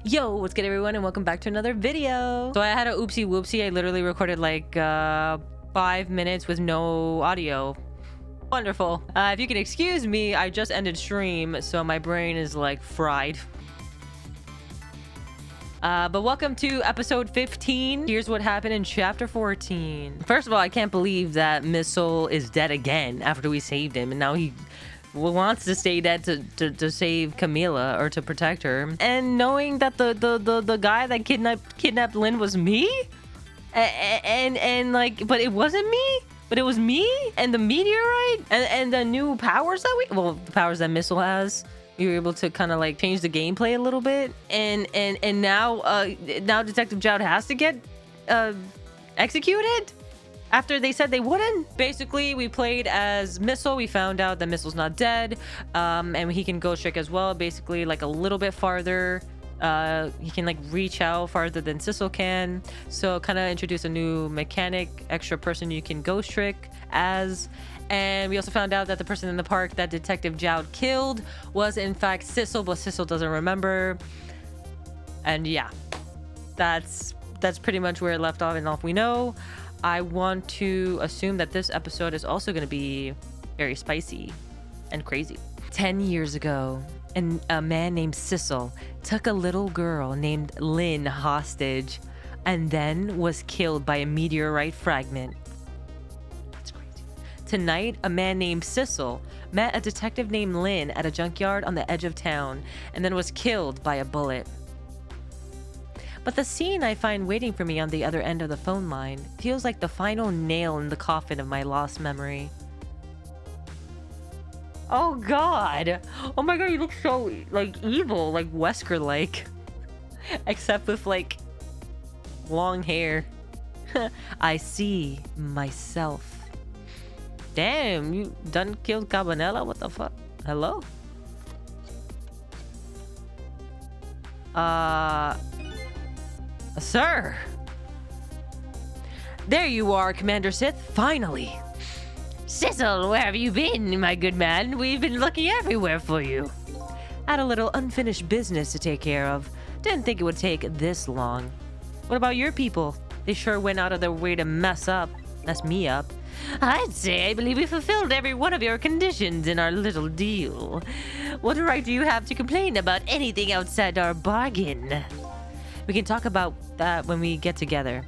Yo, what's good everyone, and welcome back to another video. So I had a oopsie whoopsie. I literally recorded like 5 minutes with no audio. Wonderful. If you can excuse me, I just ended stream, so my brain is like fried. But welcome to episode 15. Here's what happened in chapter 14. First of all, I can't believe that Missile is dead again after we saved him, and now he wants to stay dead to save Camila or to protect her. And knowing that the guy that kidnapped Lynn was me, and like, but it wasn't me. But it was me and the meteorite and the new powers that the powers that Missile has. You were able to kind of like change the gameplay a little bit, and now Detective Jowd has to get executed after they said they wouldn't. Basically, we played as Missile. We found out that Missile's not dead, and he can ghost trick as well. Basically, like a little bit farther. He can like reach out farther than Sissel can. So kind of introduce a new mechanic, extra person you can ghost trick as. And we also found out that the person in the park that Detective Jowd killed was in fact Sissel, but Sissel doesn't remember. And yeah, that's pretty much where it left off and all we know. I want to assume that this episode is also going to be very spicy and crazy. 10 years ago, a man named Sissel took a little girl named Lynn hostage and then was killed by a meteorite fragment. That's crazy. Tonight, a man named Sissel met a detective named Lynn at a junkyard on the edge of town and then was killed by a bullet. But the scene I find waiting for me on the other end of the phone line feels like the final nail in the coffin of my lost memory. Oh god! Oh my god, you look so like evil, like Wesker-like. Except with like long hair. I see myself. Damn, you done killed Cabanela? What the fuck? Hello? Sir! There you are, Commander Sith, finally! Sissel, where have you been, my good man? We've been looking everywhere for you. Had a little unfinished business to take care of. Didn't think it would take this long. What about your people? They sure went out of their way to mess me up. I'd say I believe we fulfilled every one of your conditions in our little deal. What right do you have to complain about anything outside our bargain? We can talk about that when we get together.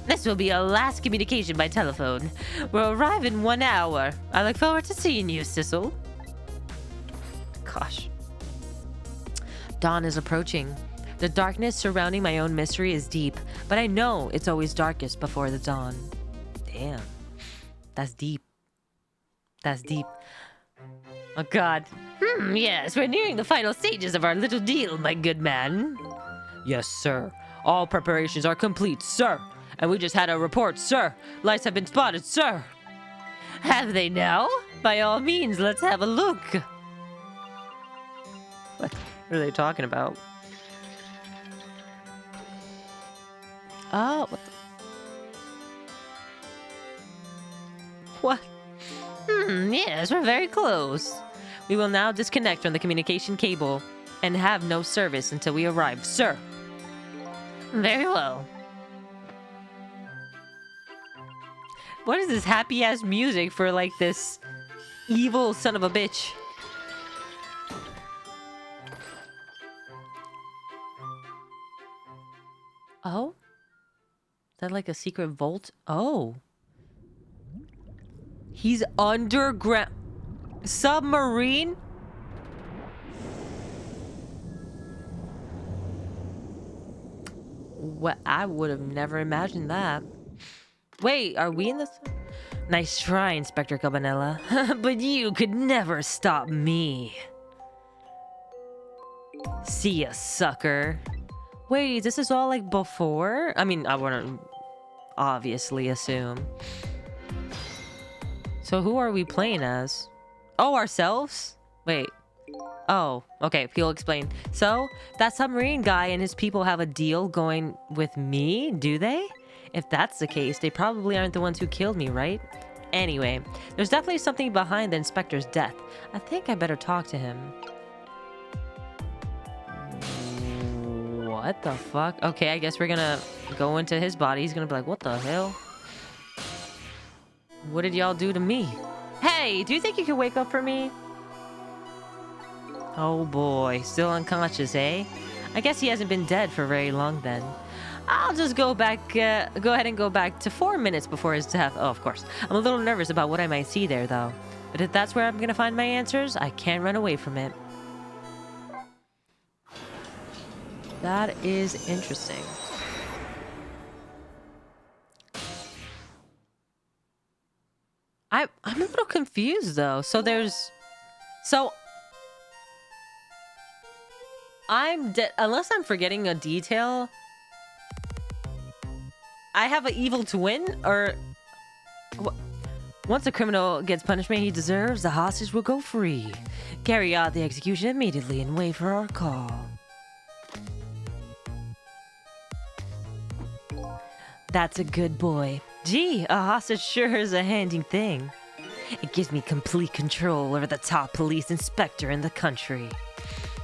This will be our last communication by telephone. We'll arrive in 1 hour. I look forward to seeing you, Sissel. Gosh. Dawn is approaching. The darkness surrounding my own mystery is deep, but I know it's always darkest before the dawn. Damn. That's deep. That's deep. Oh, God. Yes, we're nearing the final stages of our little deal, my good man. Yes, sir. All preparations are complete, sir. And we just had a report, sir. Lights have been spotted, sir. Have they now? By all means, let's have a look. What are they talking about? Oh, what? Yes, we're very close. We will now disconnect from the communication cable and have no service until we arrive, sir. Very well. What is this happy-ass music for, like, this evil son of a bitch? Oh? Is that like a secret vault? Oh. He's underground. Submarine? What? I would have never imagined that. Wait, are we in this? Nice try, Inspector Cabanela. But you could never stop me. See ya, sucker. Wait, this is all like before? I mean, I wouldn't obviously assume. So who are we playing as? Oh, ourselves? Wait. Oh, okay, he'll explain. So, that submarine guy and his people have a deal going with me, do they? If that's the case, they probably aren't the ones who killed me, right? Anyway, there's definitely something behind the inspector's death. I think I better talk to him. What the fuck? Okay, I guess we're gonna go into his body. He's gonna be like, what the hell? What did y'all do to me? Hey, do you think you can wake up for me? Oh boy, still unconscious, eh? I guess he hasn't been dead for very long then. I'll just go ahead and go back to 4 minutes before his death. Oh, of course. I'm a little nervous about what I might see there, though. But if that's where I'm gonna find my answers, I can't run away from it. That is interesting. I'm a little confused, though. So I'm dead, unless I'm forgetting a detail. I have an evil twin, or once a criminal gets punishment he deserves, the hostage will go free. Carry out the execution immediately and wait for our call. That's a good boy. Gee, a hostage sure is a handy thing. It gives me complete control over the top police inspector in the country.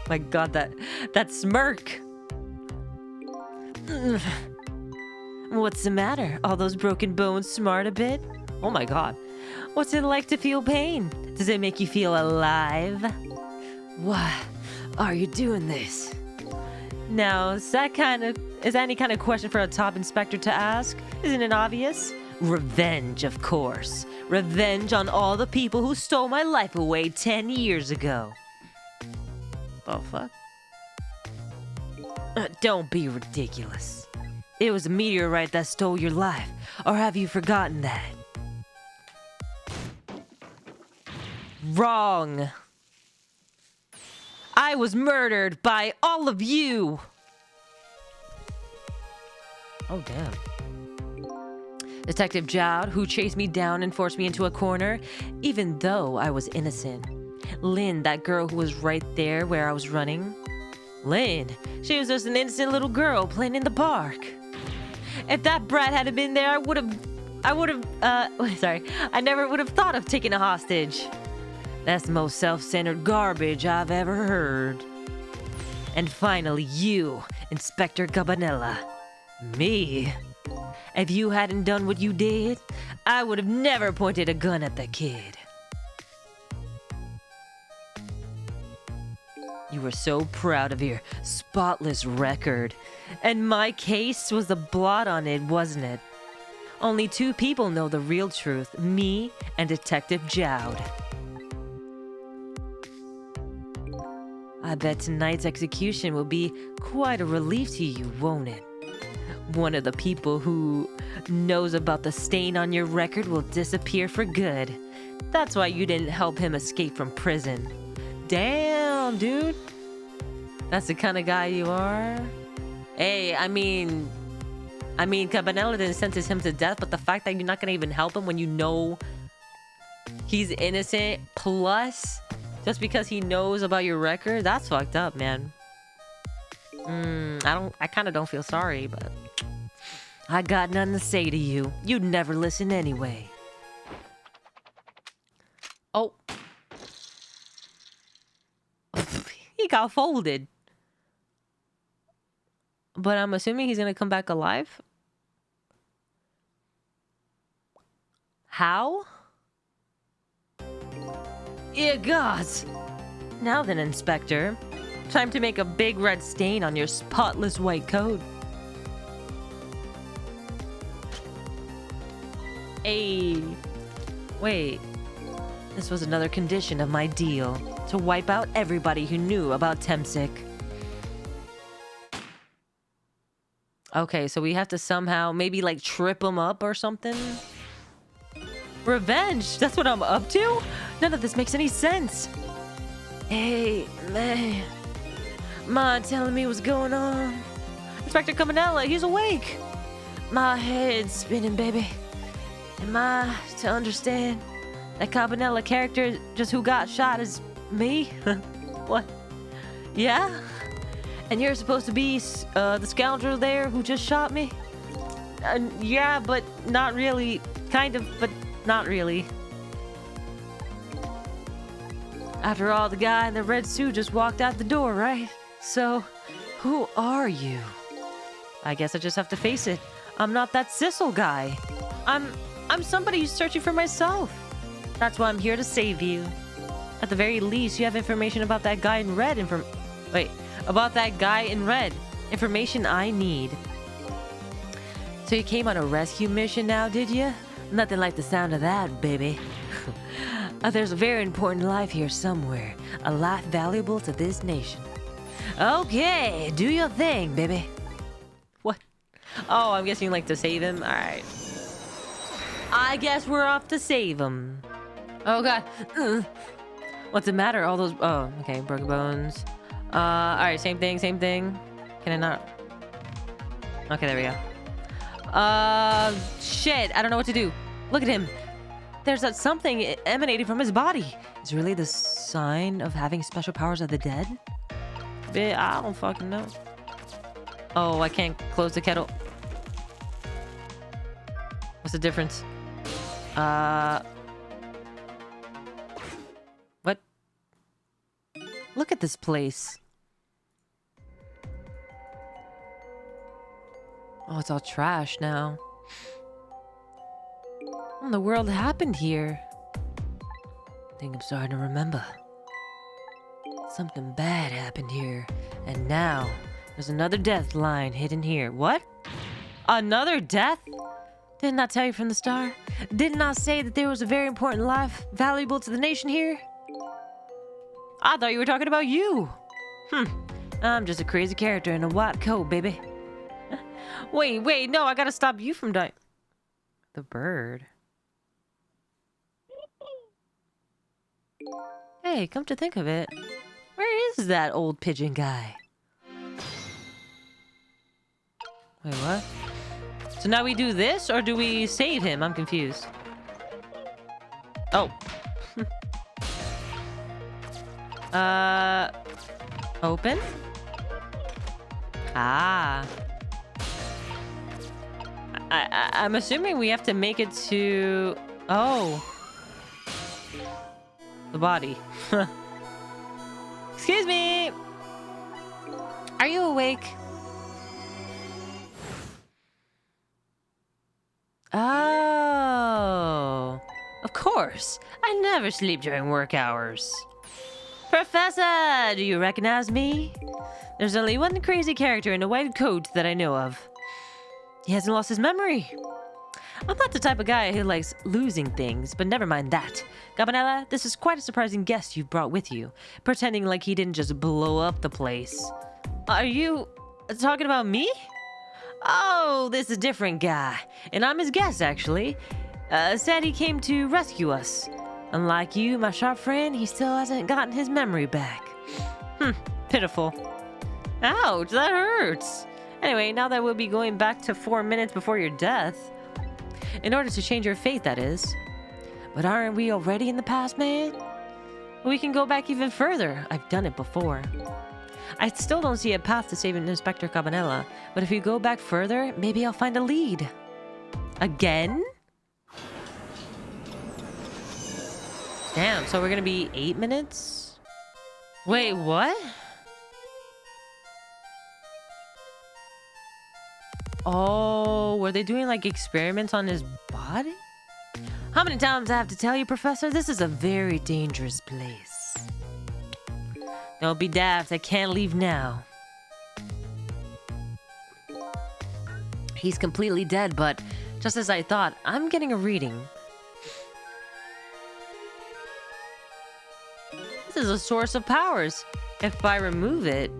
My god, that smirk. Ugh. What's the matter? All those broken bones smart a bit? Oh my god. What's it like to feel pain? Does it make you feel alive? Why are you doing this? Now, is that any kind of question for a top inspector to ask? Isn't it obvious? Revenge, of course. Revenge on all the people who stole my life away 10 years ago. The fuck? Don't be ridiculous. It was a meteorite that stole your life, or have you forgotten that? Wrong. I was murdered by all of you. Oh, damn. Detective Jowd, who chased me down and forced me into a corner, even though I was innocent. Lynn, that girl who was right there where I was running. Lynn, she was just an innocent little girl playing in the park. If that brat hadn't been there, I never would have thought of taking a hostage. That's the most self-centered garbage I've ever heard. And finally, you, Inspector Cabanela. Me? If you hadn't done what you did, I would have never pointed a gun at the kid. You were so proud of your spotless record. And my case was the blot on it, wasn't it? Only 2 people know the real truth, me and Detective Jowd. I bet tonight's execution will be quite a relief to you, won't it? One of the people who knows about the stain on your record will disappear for good. That's why you didn't help him escape from prison. Damn, dude. That's the kind of guy you are. Hey, I mean, Cabanela didn't sentence him to death, but the fact that you're not gonna even help him when you know he's innocent, plus just because he knows about your record, that's fucked up, man. I kind of don't feel sorry, but I got nothing to say to you. You'd never listen anyway. Oh. He got folded. But I'm assuming he's gonna come back alive? How? Yeah, gods! Now then, Inspector. Time to make a big red stain on your spotless white coat. Hey. Wait. This was another condition of my deal. To wipe out everybody who knew about Temsic. Okay, so we have to somehow maybe like trip him up or something? Revenge? That's what I'm up to? None of this makes any sense. Hey, man. Mind telling me what's going on? Inspector Cabanela, he's awake. My head's spinning, baby. Am I to understand that Cabanela character just who got shot is me? What? Yeah? And you're supposed to be the scoundrel there who just shot me? Yeah, but not really. Kind of, but not really. After all, the guy in the red suit just walked out the door, right? So, Who are you? I guess I just have to face it. I'm not that Sissel guy. I'm somebody who's searching for myself. That's why I'm here to save you. At the very least, you have information about that guy in red. About that guy in red. Information I need. So you came on a rescue mission now, did you? Nothing like the sound of that, baby. There's a very important life here somewhere. A life valuable to this nation. Okay, do your thing, baby. What? Oh, I'm guessing you like to save him? Alright. I guess we're off to save him. Oh, God. What's the matter? All those... Oh, okay. Broken bones. Alright. Same thing. Same thing. Can I not... Okay, there we go. Shit. I don't know what to do. Look at him. There's that something emanating from his body. Is it really the sign of having special powers of the dead? I don't fucking know. Oh, I can't close the kettle. What's the difference? What? Look at this place. Oh, it's all trash now. What in the world happened here? I think I'm starting to remember. Something bad happened here. And now, there's another death line hidden here. What? Another death? Didn't I tell you from the start? Didn't I say that there was a very important life valuable to the nation here? I thought you were talking about you. I'm just a crazy character in a white coat, baby. Wait, no, I gotta stop you from dying. The bird. Hey, come to think of it, where is that old pigeon guy? Wait, what? So now we do this, or do we save him? I'm confused. Oh. Open? Ah. I'm assuming we have to make it to... Oh. The body. Excuse me! Are you awake? Oh. Of course. I never sleep during work hours. Professor, do you recognize me? There's only one crazy character in a white coat that I know of. He hasn't lost his memory. I'm not the type of guy who likes losing things, but never mind that. Gabanella, this is quite a surprising guest you've brought with you, pretending like he didn't just blow up the place. Are you talking about me? Oh, this is a different guy, and I'm his guest, actually. Said he came to rescue us. Unlike you, my sharp friend, he still hasn't gotten his memory back. Pitiful. Ouch, that hurts. Anyway, now that we'll be going back to 4 minutes before your death. In order to change your fate, that is. But aren't we already in the past, man? We can go back even further. I've done it before. I still don't see a path to saving Inspector Cabanella, but if you go back further, maybe I'll find a lead. Again? Damn, so we're gonna be 8 minutes? Wait, what? Oh, were they doing like experiments on his body? How many times I have to tell you, Professor? This is a very dangerous place. Don't be daft, I can't leave now. He's completely dead, but just as I thought, I'm getting a reading. This is a source of powers. If I remove it...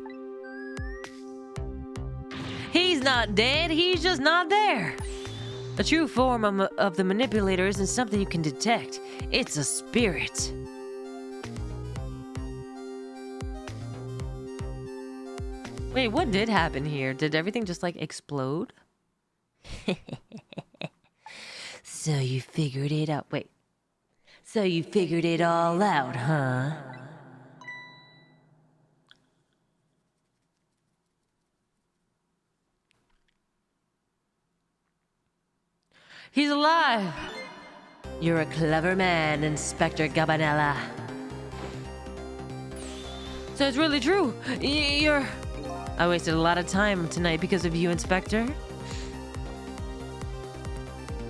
He's not dead, he's just not there. A true form of the manipulator isn't something you can detect. It's a spirit. Wait, what did happen here? Did everything just like explode? So you figured it out. Wait. So you figured it all out, huh? He's alive! You're a clever man, Inspector Gabanella. So it's really true. I wasted a lot of time tonight because of you, Inspector.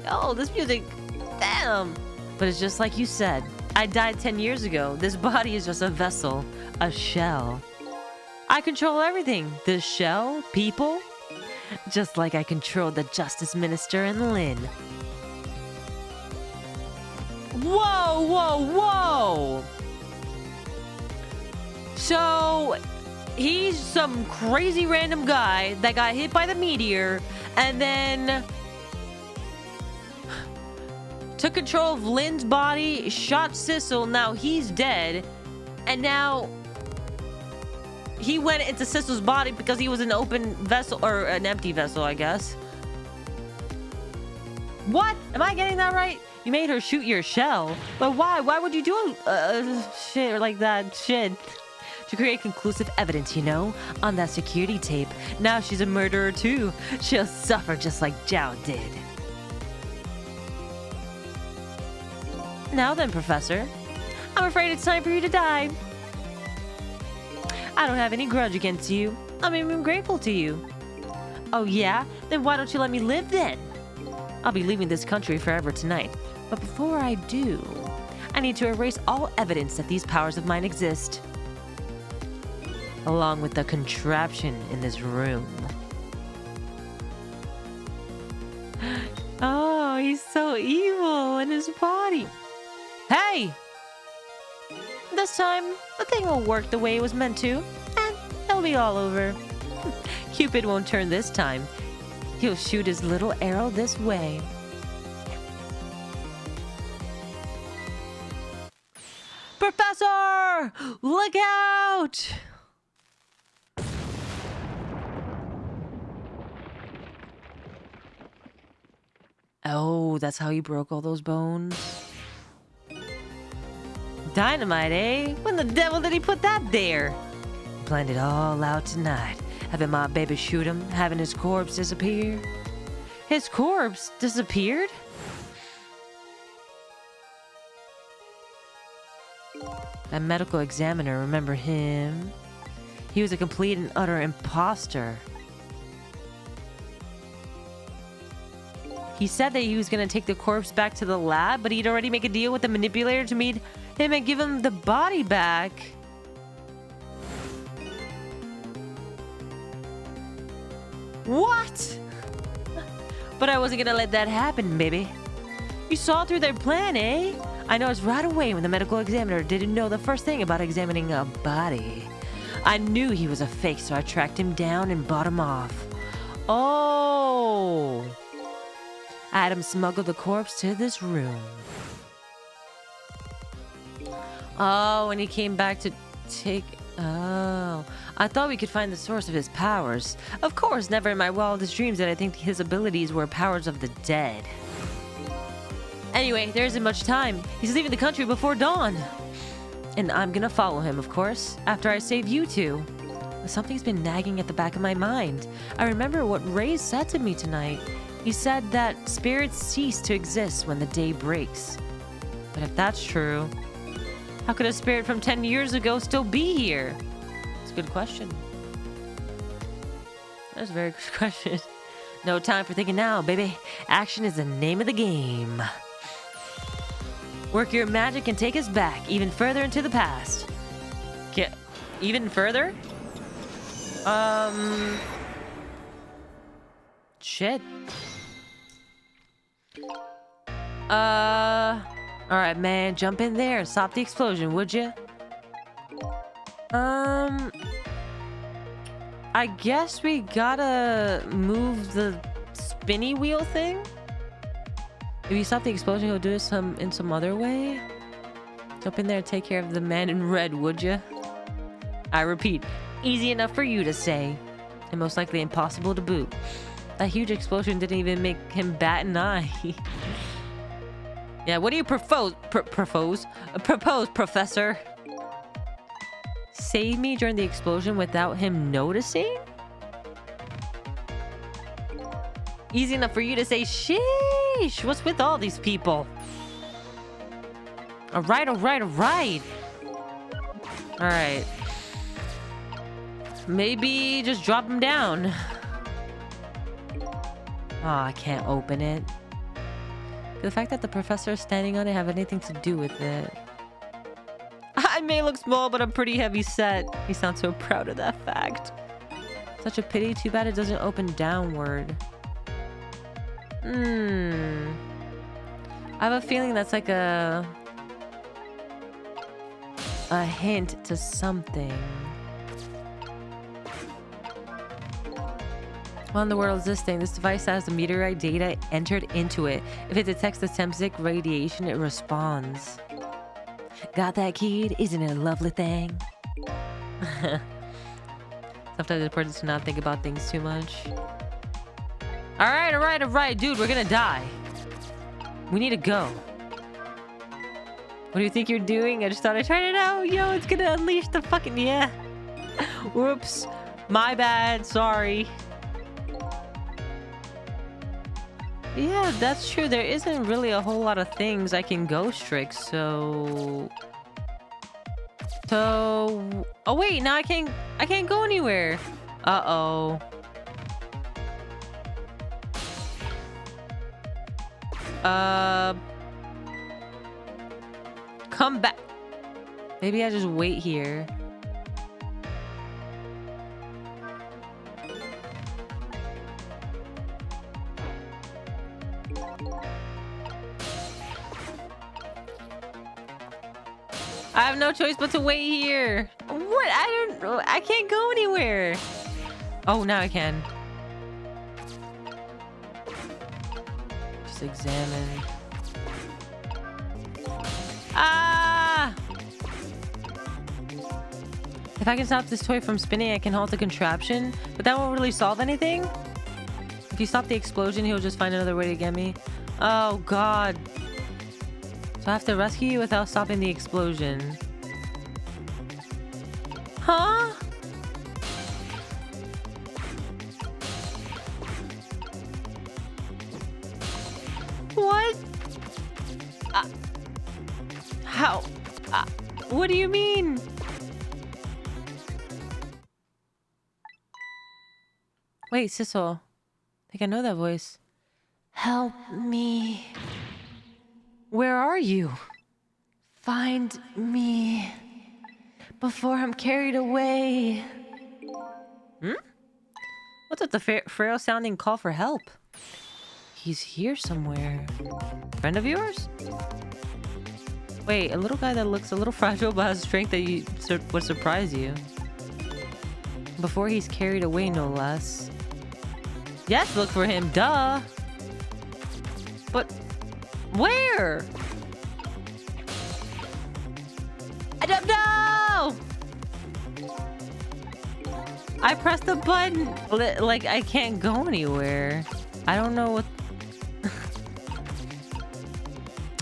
Oh, this music. Damn. But it's just like you said. I died 10 years ago. This body is just a vessel, a shell. I control everything. This shell, people, just like I controlled the Justice Minister and Lynn. Whoa, whoa, whoa! So, he's some crazy random guy that got hit by the meteor and then took control of Lynn's body, shot Sissel, now he's dead, and now he went into Sissel's body because he was an open vessel, or an empty vessel, I guess. What? Am I getting that right? You made her shoot your shell. But why? Why would you do shit like that? Shit. To create conclusive evidence, you know, on that security tape. Now she's a murderer too. She'll suffer just like Zhao did. Now then, Professor. I'm afraid it's time for you to die. I don't have any grudge against you. I'm even grateful to you. Oh yeah? Then why don't you let me live then? I'll be leaving this country forever tonight. But before I do, I need to erase all evidence that these powers of mine exist. Along with the contraption in this room. Oh, he's so evil in his body. Hey! This time, the thing will work the way it was meant to, and it'll be all over. Cupid won't turn this time. He'll shoot his little arrow this way. Professor! Look out! Oh, that's how he broke all those bones? Dynamite, eh? When the devil did he put that there? He planned it all out tonight. Having my baby shoot him, having his corpse disappear. His corpse disappeared? That medical examiner, remember him? He was a complete and utter imposter. He said that he was going to take the corpse back to the lab, but he'd already make a deal with the manipulator to meet him and give him the body back. What? But I wasn't going to let that happen, baby. You saw through their plan, eh? I noticed right away when the medical examiner didn't know the first thing about examining a body. I knew he was a fake, so I tracked him down and bought him off. Oh. I had him smuggle the corpse to this room. Oh, and he came back to take... Oh. I thought we could find the source of his powers. Of course, never in my wildest dreams did I think his abilities were powers of the dead. Anyway, there isn't much time. He's leaving the country before dawn. And I'm gonna follow him, of course, after I save you two. Something's been nagging at the back of my mind. I remember what Ray said to me tonight. He said that spirits cease to exist when the day breaks. But if that's true, how could a spirit from 10 years ago still be here? It's a good question. That's a very good question. No time for thinking now, baby. Action is the name of the game. Work your magic and take us back even further into the past. Get even further? Shit. Alright, man, jump in there. Stop the explosion, would you? I guess we gotta move the spinny wheel thing? If you stop the explosion, you'll do it in some other way? Jump in there and take care of the man in red, would you? I repeat, easy enough for you to say, and most likely impossible to boot. That huge explosion didn't even make him bat an eye. Yeah, what do you propose, Professor? Save me during the explosion without him noticing? Easy enough for you to say, sheesh, what's with all these people? Alright, alright, alright. Alright. Maybe just drop him down. Oh, I can't open it. The fact that the professor is standing on it have anything to do with it. I may look small, but I'm pretty heavy set. He sounds so proud of that fact. Such a pity. Too bad it doesn't open downward. I have a feeling that's like a hint to something. What in the world is this thing? This device has the meteorite data entered into it. If it detects the tempsic radiation, it responds. Got that, kid? Isn't it a lovely thing? Sometimes it's important to not think about things too much. Alright, dude, we're gonna die. We need to go. What do you think you're doing? I just thought I'd try it out. Yo, it's gonna unleash the fucking... Yeah. Whoops. My bad. Sorry. Yeah, that's true. There isn't really a whole lot of things I can ghost trick, so... Oh wait, now I can't go anywhere. Uh-oh. Come back. Maybe I just wait here. I have no choice but to wait here. What? I can't go anywhere. Oh, now I can. Just examine. Ah! If I can stop this toy from spinning, I can halt the contraption, but that won't really solve anything. If you stop the explosion, he'll just find another way to get me. Oh, God. So I have to rescue you without stopping the explosion. Huh? What? How? What do you mean? Wait, Sissel. I think I know that voice. Help me. Where are you? Find me before I'm carried away. What's with the frail sounding call for help? He's here somewhere. Friend of yours? Wait, a little guy that looks a little fragile but has strength that would surprise you. Before he's carried away, no less. Yes, look for him, duh. But where? I don't know! I pressed the button. Like, I can't go anywhere. I don't know what...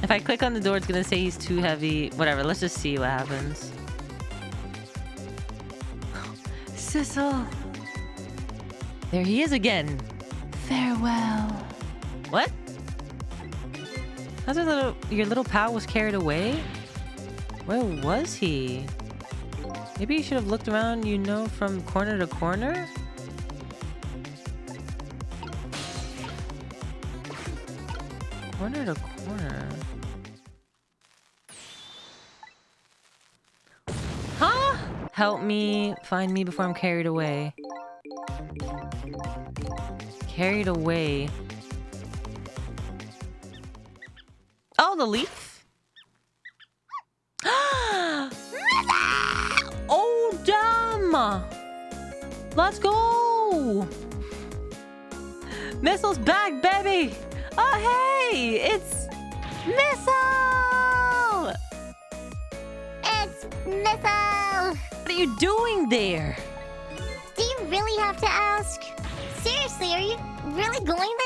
If I click on the door, it's gonna say he's too heavy. Whatever, let's just see what happens. Sissel. There he is again. Farewell. What? How's your little pal was carried away? Where was he? Maybe you should have looked around, you know, from corner to corner? Corner to corner. Huh? Help me, find me before I'm carried away. Carried away. Oh, the leaf? Oh, damn! Let's go! Missile's back, baby! Oh, hey! It's Missile! It's Missile! What are you doing there? Do you really have to ask? Seriously, are you really going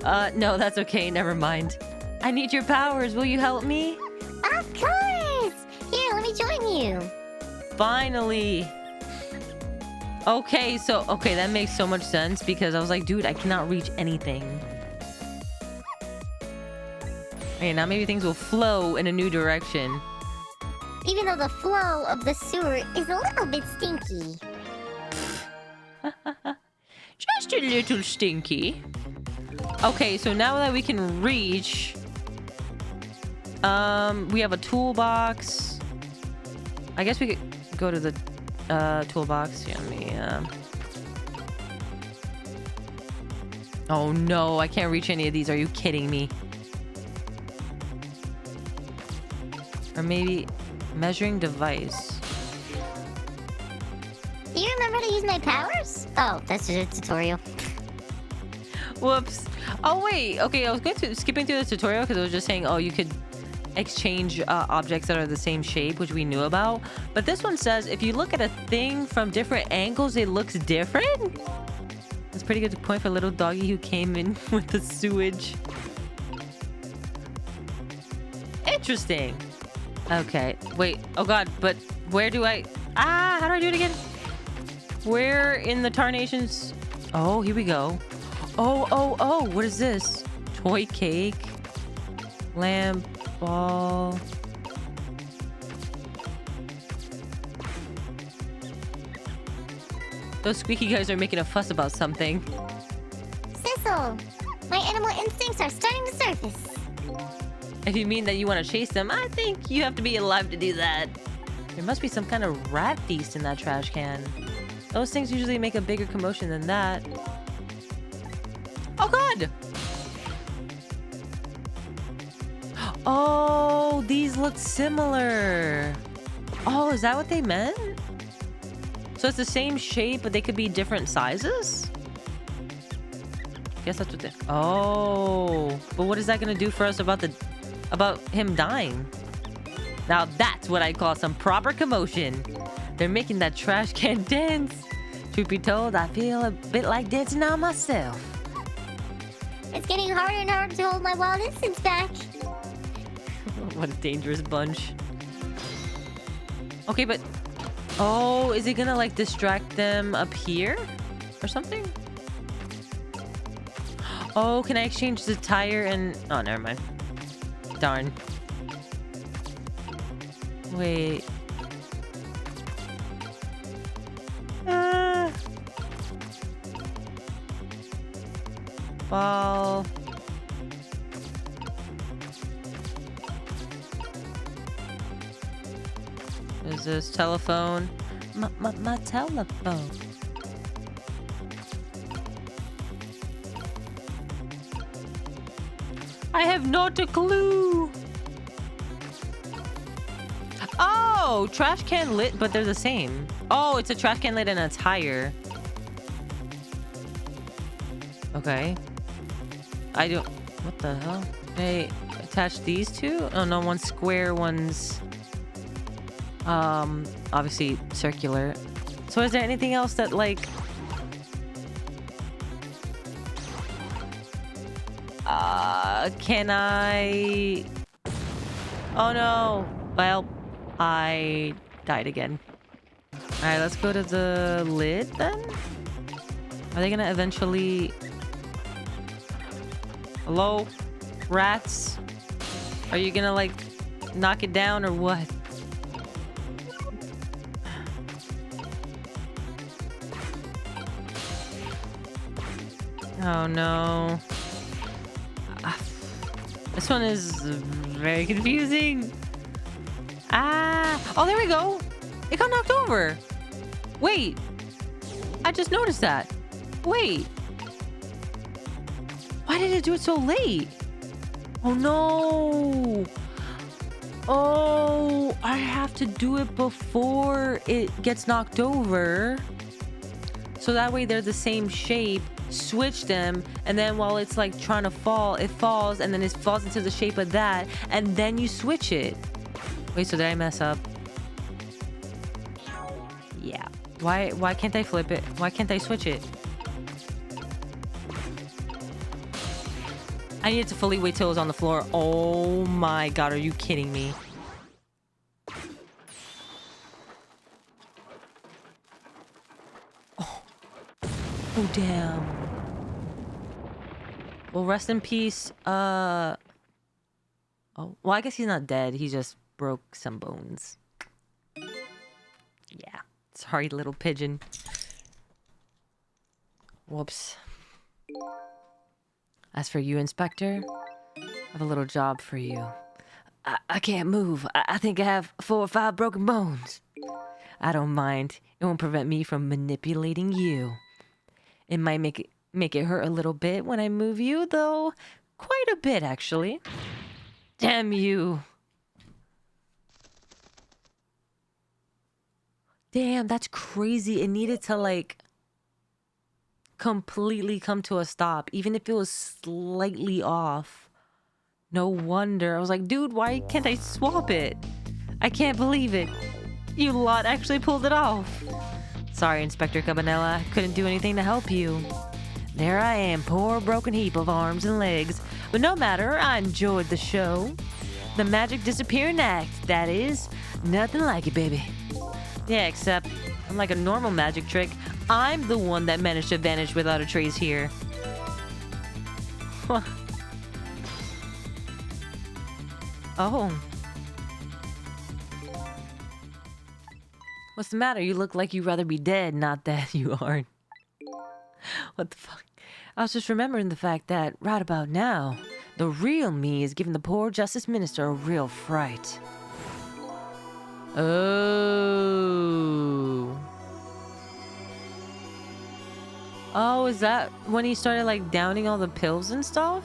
there? No, that's okay. Never mind. I need your powers. Will you help me? Of course! Here, let me join you. Finally. Okay, that makes so much sense because I was like, dude, I cannot reach anything. Okay, now maybe things will flow in a new direction. Even though the flow of the sewer is a little bit stinky. just a little stinky. Okay, so now that we can reach, we have a toolbox. I guess we could go to the toolbox. Yeah, let me. Oh no, I can't reach any of these. Are you kidding me? Or maybe measuring device. Do you remember to use my powers? Oh, that's just a tutorial. Whoops. Oh wait. Okay, I was skipping through the tutorial because it was just saying, oh, you could exchange objects that are the same shape, which we knew about. But this one says if you look at a thing from different angles, it looks different. That's pretty good point for little doggy who came in with the sewage. Interesting. Okay. Wait. Oh god. But where do I? How do I do it again? Where in the tarnations? Oh, here we go. Oh. What is this? Toy cake. Lamp. Ball. Those squeaky guys are making a fuss about something. Sissel, my animal instincts are starting to surface. If you mean that you want to chase them, I think you have to be alive to do that. There must be some kind of rat feast in that trash can. Those things usually make a bigger commotion than that. Oh god! Oh, these look similar. Oh, is that what they meant? So it's the same shape, but they could be different sizes? Guess that's what they... Oh. But what is that going to do for us about him dying? Now that's what I call some proper commotion. They're making that trash can dance. Truth be told, I feel a bit like dancing now myself. It's getting harder and harder to hold my wild instincts back. What a dangerous bunch. Okay, but... Oh, is it gonna like distract them up here? Or something? Oh, can I exchange the tire and... Oh, never mind. Darn. Wait. Ball. Is this telephone? My telephone. I have not a clue. Oh, trash can lid, but they're the same. Oh, it's a trash can lid and a tire. Okay. I don't... What the hell? They attach these two? Oh no, one's square, one's... obviously circular. So is there anything else that like... Can I... Oh no. Well, I died again. Alright, let's go to the lid then? Are they gonna eventually... Hello? Rats? Are you gonna like knock it down or what? Oh no. This one is very confusing. Oh, there we go. It got knocked over. Wait. I just noticed that. Wait. Why did it do it so late? Oh no. Oh, I have to do it before it gets knocked over. So that way they're the same shape. Switch them, and then while it's like trying to fall, it falls, and then it falls into the shape of that, and then you switch it. Wait, so did I mess up? Yeah. Why can't I flip it? Why can't I switch it? I needed to fully wait till it was on the floor. Oh my god, are you kidding me? Oh, damn. Well, rest in peace. Oh, well, I guess he's not dead. He just broke some bones. Yeah. Sorry, little pigeon. Whoops. As for you, Inspector, I have a little job for you. I can't move. I think I have 4 or 5 broken bones. I don't mind. It won't prevent me from manipulating you. It might make it hurt a little bit when I move you, though. Quite a bit, actually. Damn you. Damn, that's crazy. It needed to, like, completely come to a stop, even if it was slightly off. No wonder. I was like, dude, why can't I swap it? I can't believe it. You lot actually pulled it off. Sorry, Inspector Cabanela. I couldn't do anything to help you. There I am, poor broken heap of arms and legs. But no matter, I enjoyed the show. The magic disappearing act, that is. Nothing like it, baby. Yeah, except, unlike a normal magic trick, I'm the one that managed to vanish without a trace here. Oh. What's the matter? You look like you'd rather be dead, not that you aren't. What the fuck? I was just remembering the fact that, right about now, the real me is giving the poor Justice Minister a real fright. Oh. Oh, is that when he started, like, downing all the pills and stuff?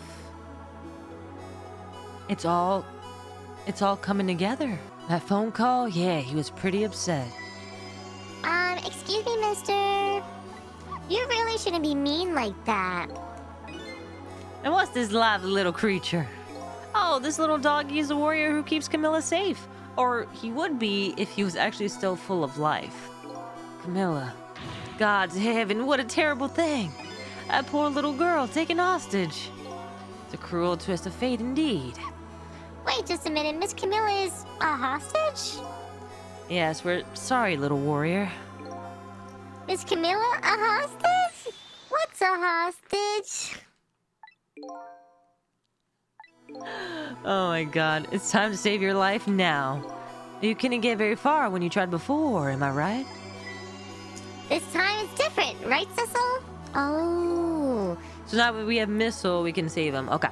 It's all coming together. That phone call, yeah, he was pretty upset. Excuse me, mister. You really shouldn't be mean like that. And what's this lively little creature? Oh, this little doggy is a warrior who keeps Camilla safe. Or he would be if he was actually still full of life. Camilla. God's heaven, what a terrible thing. That poor little girl taken hostage. It's a cruel twist of fate indeed. Wait just a minute, Miss Camilla is a hostage? Yes, we're sorry, little warrior. Miss Camilla, a hostage? What's a hostage? Oh my god, it's time to save your life now. You couldn't get very far when you tried before, am I right? This time it's different, right, Cecil? Oh. So now that we have Missile, we can save him. Okay.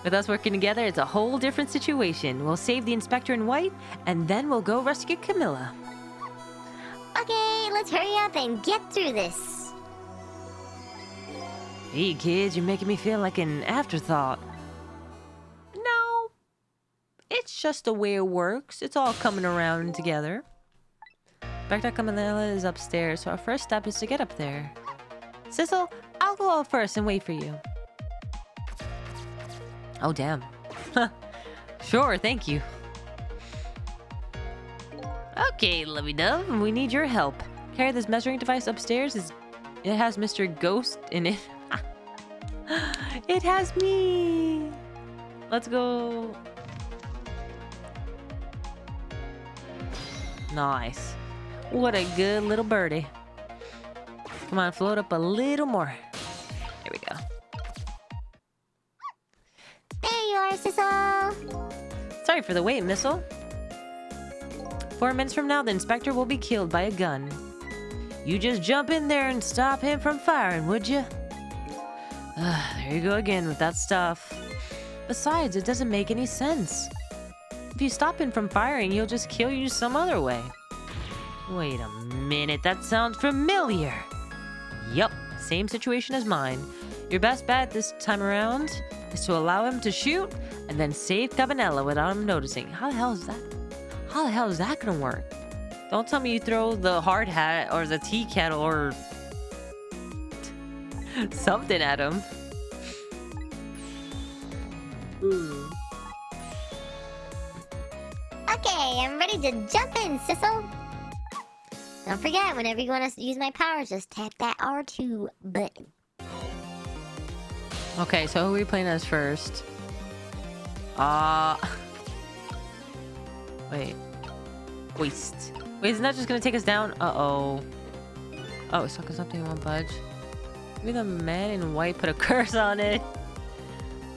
With us working together, it's a whole different situation. We'll save the Inspector in white, and then we'll go rescue Camilla. Okay, let's hurry up and get through this. Hey, kids, you're making me feel like an afterthought. No. It's just the way it works. It's all coming around together. Inspector Camilla is upstairs, so our first step is to get up there. Cecil, I'll go out first and wait for you. Oh, damn. Sure, thank you. Okay, lovey-dove, we need your help. Carry this measuring device upstairs. It has Mr. Ghost in it. It has me. Let's go. Nice. What a good little birdie. Come on, float up a little more. There we go. There you are, Cecil. Sorry for the wait, Missile. 4 minutes from now, the Inspector will be killed by a gun. You just jump in there and stop him from firing, would you? There you go again with that stuff. Besides, it doesn't make any sense. If you stop him from firing, he'll just kill you some other way. Wait a minute, that sounds familiar. Yup, same situation as mine. Your best bet this time around is to allow him to shoot and then save Cabanela without him noticing. How the hell is that? How the hell is that gonna work? Don't tell me you throw the hard hat or the tea kettle or something at him. Okay, I'm ready to jump in, Cecil. Don't forget, whenever you want to use my powers, just tap that R2 button. Okay, so who are we playing as first? Wait. Waste. Wait, isn't that just gonna take us down? Uh-oh. Oh, it's talking something won't budge. Maybe the man in white put a curse on it.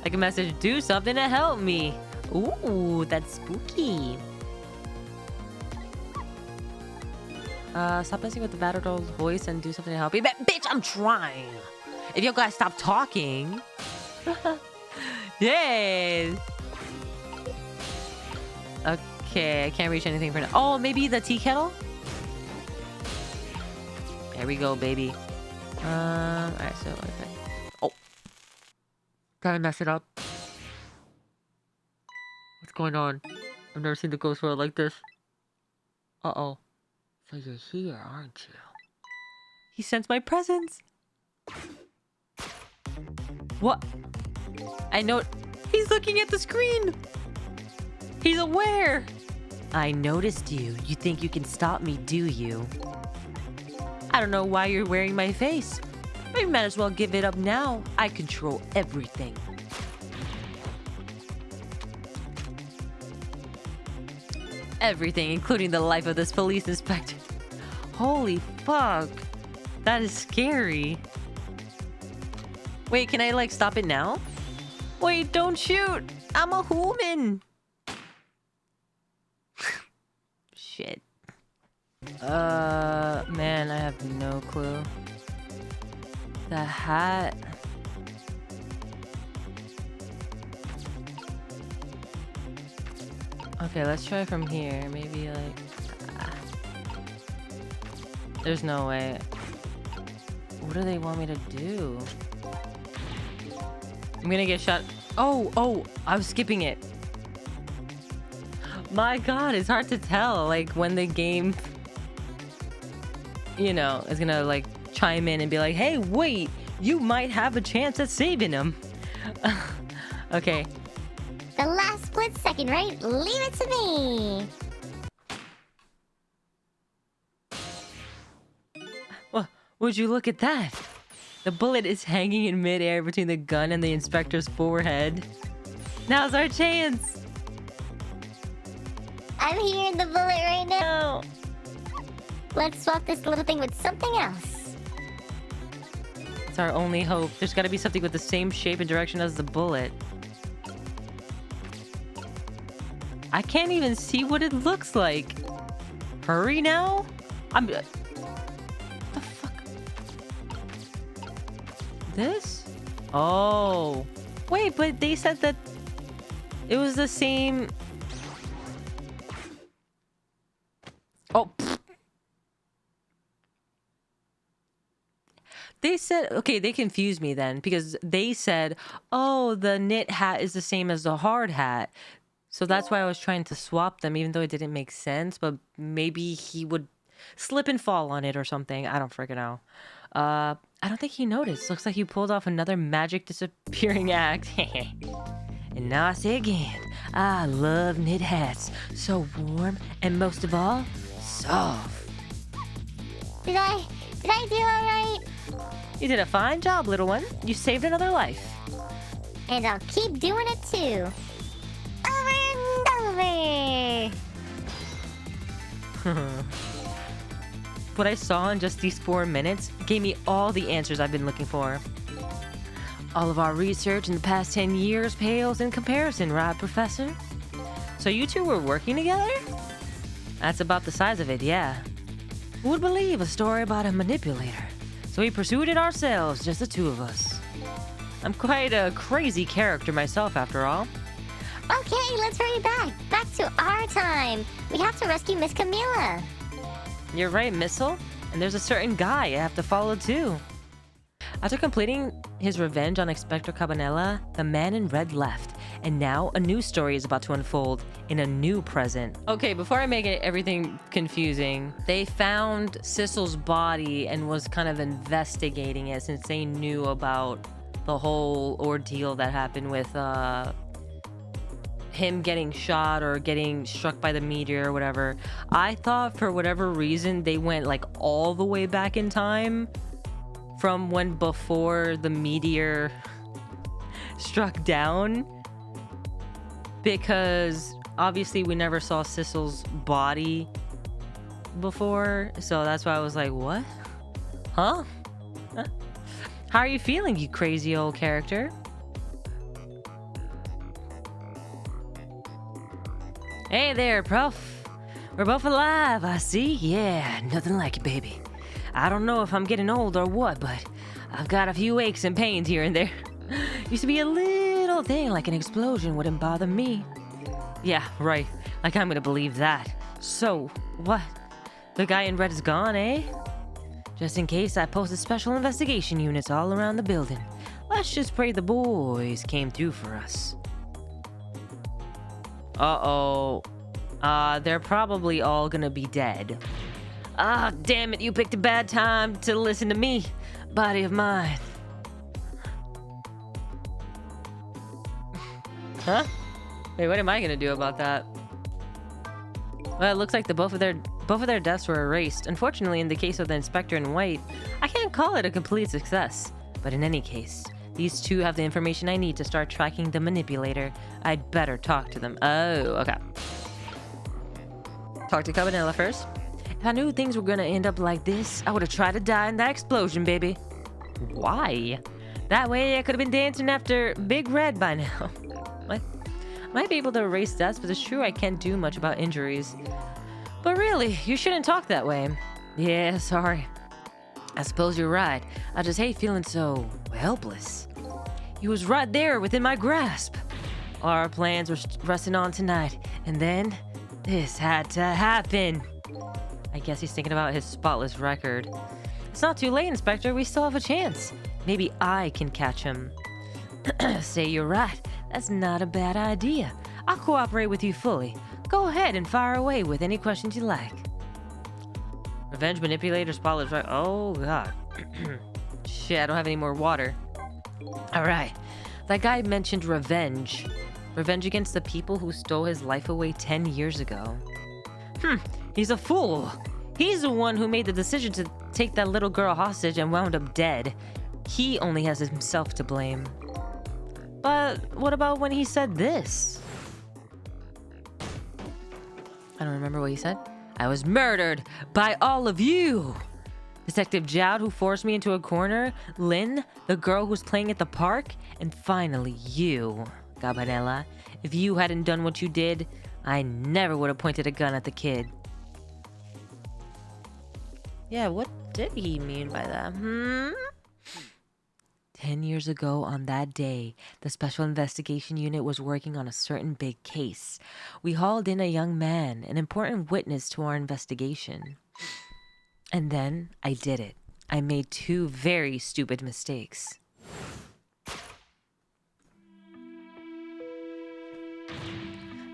Like a message, do something to help me. Ooh, that's spooky. Stop messing with the battered old voice and do something to help you. Bitch, I'm trying. If you guys stop talking. Yay. Okay, I can't reach anything for now. Oh, maybe the tea kettle? There we go, baby. Alright, so okay. Oh. Did I mess it up? What's going on? I've never seen the ghost world like this. Uh-oh. So you're here, aren't you? He sensed my presence. What? I know. He's looking at the screen. He's aware. I noticed you. You think you can stop me, do you? I don't know why you're wearing my face. But you might as well give it up now. I control everything. Everything, including the life of this police inspector. Holy fuck. That is scary. Wait, can I like stop it now? Wait, don't shoot. I'm a human. Shit. Man, I have no clue. The hat. Okay, let's try from here. Maybe like... There's no way. What do they want me to do? I'm gonna get shot. Oh, I was skipping it. My god, it's hard to tell. Like when the game, you know, is gonna like chime in and be like, hey, wait, you might have a chance at saving him. Okay. The last split second, right? Leave it to me. Well, would you look at that? The bullet is hanging in midair between the gun and the inspector's forehead. Now's our chance. I'm hearing the bullet right now. Let's swap this little thing with something else. It's our only hope. There's got to be something with the same shape and direction as the bullet. I can't even see what it looks like. Hurry now? I'm... What the fuck? This? Oh. Wait, but they said that it was the same... Oh. Pfft. They said... Okay, they confused me then. Because they said, oh, the knit hat is the same as the hard hat. So that's why I was trying to swap them, even though it didn't make sense. But maybe he would slip and fall on it or something. I don't freaking know. I don't think he noticed. Looks like he pulled off another magic disappearing act. And now I say again, I love knit hats. So warm and most of all, soft. Did I do all right? You did a fine job, little one. You saved another life. And I'll keep doing it too. Over and over. What I saw in just these 4 minutes gave me all the answers I've been looking for. All of our research in the past 10 years pales in comparison, right, Professor? So you two were working together? That's about the size of it, yeah. Who would believe a story about a manipulator? So we pursued it ourselves, just the two of us. I'm quite a crazy character myself, after all. Okay, let's hurry back. Back to our time. We have to rescue Miss Camilla. You're right, Missile. And there's a certain guy I have to follow too. After completing his revenge on Inspector Cabanela, the man in red left. And now a new story is about to unfold in a new present. Okay, before I make everything confusing, they found Sissel's body and was kind of investigating it since they knew about the whole ordeal that happened with him getting shot or getting struck by the meteor or whatever. I thought for whatever reason they went like all the way back in time from when before the meteor struck down, because obviously we never saw Sissel's body before, so that's why I was like, what? Huh? How are you feeling, you crazy old character? Hey there, Prof. We're both alive, I see. Yeah, nothing like it, baby. I don't know if I'm getting old or what, but I've got a few aches and pains here and there. Used to be a little thing like an explosion wouldn't bother me. Yeah, right. Like I'm gonna believe that. So, what? The guy in red is gone, eh? Just in case, I posted special investigation units all around the building. Let's just pray the boys came through for us. Uh-oh. They're probably all gonna be dead. Ah, damn it, you picked a bad time to listen to me, body of mine. Huh? Wait, what am I gonna do about that? Well, it looks like both of their deaths were erased. Unfortunately, in the case of the Inspector in white, I can't call it a complete success. But in any case, these two have the information I need to start tracking the manipulator. I'd better talk to them. Oh, okay. Talk to Cabanela first. If I knew things were gonna end up like this, I would have tried to die in that explosion, baby. Why? That way I could have been dancing after Big Red by now. What? I might be able to erase deaths, but it's true I can't do much about injuries. But really, you shouldn't talk that way. Yeah, sorry. I suppose you're right. I just hate feeling so helpless. He was right there within my grasp. Our plans were resting on tonight, and then this had to happen. I guess he's thinking about his spotless record. It's not too late, Inspector. We still have a chance. Maybe I can catch him. Say you're right. That's not a bad idea. I'll cooperate with you fully. Go ahead and fire away with any questions you like. Revenge manipulator spotless record. Oh, God. Shit, I don't have any more water. All right. That guy mentioned revenge. Revenge against the people who stole his life away 10 years ago. He's a fool. He's the one who made the decision to take that little girl hostage and wound up dead. He only has himself to blame. But what about when he said this? I don't remember what he said. I was murdered by all of you. Detective Jowd, who forced me into a corner, Lynn, the girl who's playing at the park, and finally you, Cabanela. If you hadn't done what you did, I never would have pointed a gun at the kid. Yeah, what did he mean by that? 10 years ago on that day, the Special Investigation Unit was working on a certain big case. We hauled in a young man, an important witness to our investigation. And then I did it. I made two very stupid mistakes.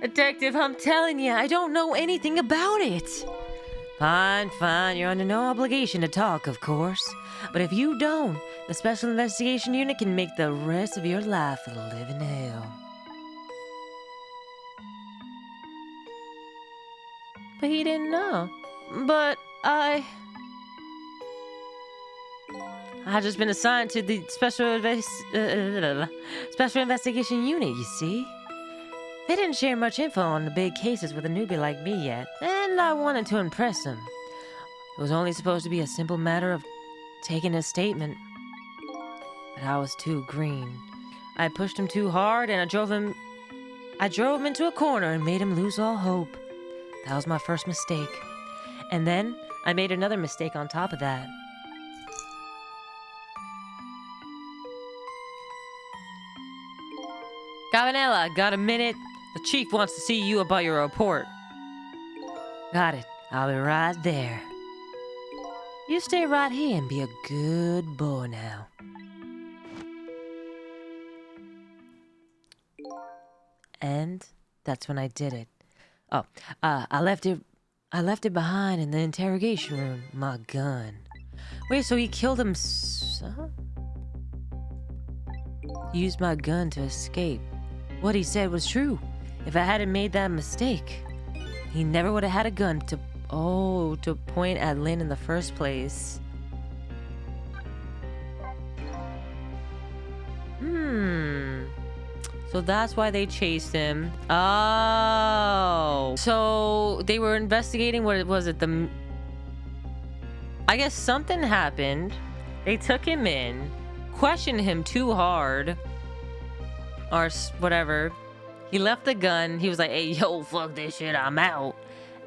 Detective, I'm telling you, I don't know anything about it. Fine, you're under no obligation to talk, of course. But if you don't, the Special Investigation Unit can make the rest of your life a living hell. But he didn't know. But I just been assigned to the Special Investigation Unit, you see. They didn't share much info on the big cases with a newbie like me yet, and I wanted to impress them. It was only supposed to be a simple matter of taking a statement. But I was too green. I pushed him too hard, and I drove him into a corner and made him lose all hope. That was my first mistake. And then I made another mistake on top of that. Cabanela, got a minute? The chief wants to see you about your report. Got it. I'll be right there. You stay right here and be a good boy now. And that's when I did it. Oh, I left it behind in the interrogation room. My gun. Wait, so he killed him? Used my gun to escape. What he said was true. If I hadn't made that mistake, he never would have had a gun to point at Lynn in the first place. So that's why they chased him. Oh. So they were investigating, what was it? I guess something happened. They took him in, questioned him too hard, or whatever. He left the gun. He was like, hey, yo, fuck this shit, I'm out.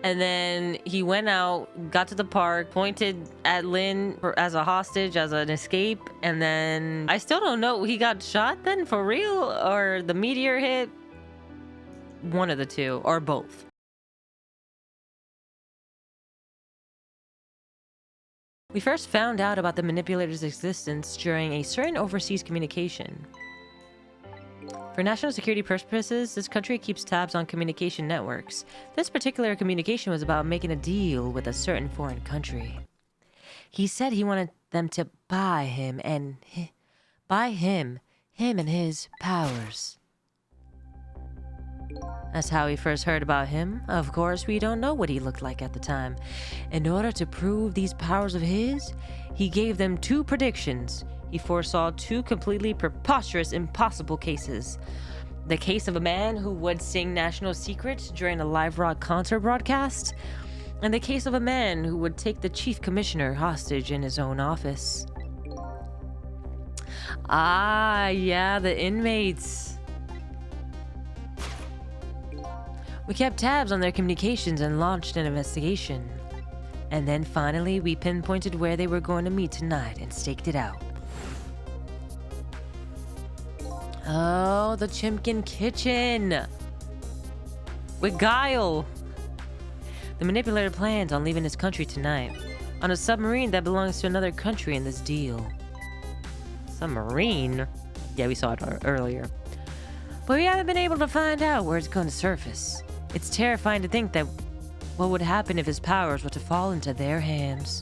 And then he went out, got to the park, pointed at Lynn as a hostage, as an escape. And then I still don't know. He got shot then for real? Or the meteor hit? One of the two, or both. We first found out about the manipulator's existence during a certain overseas communication. For national security purposes, this country keeps tabs on communication networks. This particular communication was about making a deal with a certain foreign country. He said he wanted them to buy him and him and his powers. That's how we first heard about him. Of course, we don't know what he looked like at the time. In order to prove these powers of his, he gave them 2 predictions. He foresaw 2 completely preposterous, impossible cases. The case of a man who would sing national secrets during a live rock concert broadcast, and the case of a man who would take the chief commissioner hostage in his own office. Ah, yeah, the inmates. We kept tabs on their communications and launched an investigation. And then finally, we pinpointed where they were going to meet tonight and staked it out. Oh, the Chimkin Kitchen! With Guile! The manipulator plans on leaving his country tonight, on a submarine that belongs to another country in this deal. Submarine? Yeah, we saw it earlier. But we haven't been able to find out where it's going to surface. It's terrifying to think that what would happen if his powers were to fall into their hands.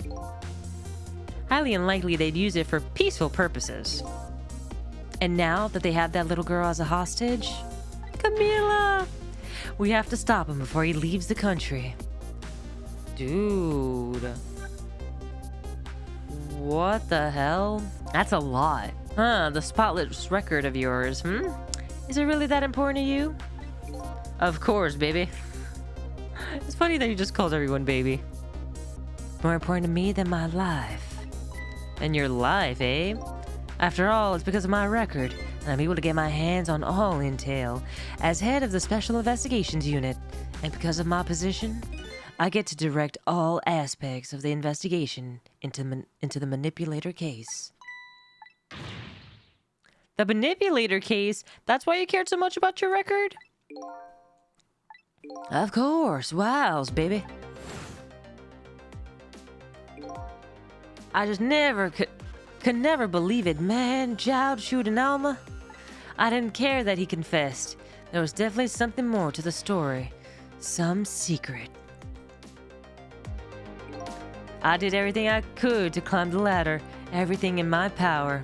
Highly unlikely they'd use it for peaceful purposes. And now that they have that little girl as a hostage, Camila, we have to stop him before he leaves the country. Dude. What the hell? That's a lot. Huh, the spotless record of yours, Is it really that important to you? Of course, baby. It's funny that you just called everyone baby. More important to me than my life. And your life, eh? After all, it's because of my record, and I'm able to get my hands on all intel. As head of the Special Investigations Unit, and because of my position, I get to direct all aspects of the investigation into the manipulator case. The manipulator case? That's why you cared so much about your record? Of course, wows, baby. I just never could never believe it, man. Jowd shooting Alma. I didn't care that he confessed. There was definitely something more to the story. Some secret. I did everything I could to climb the ladder, everything in my power.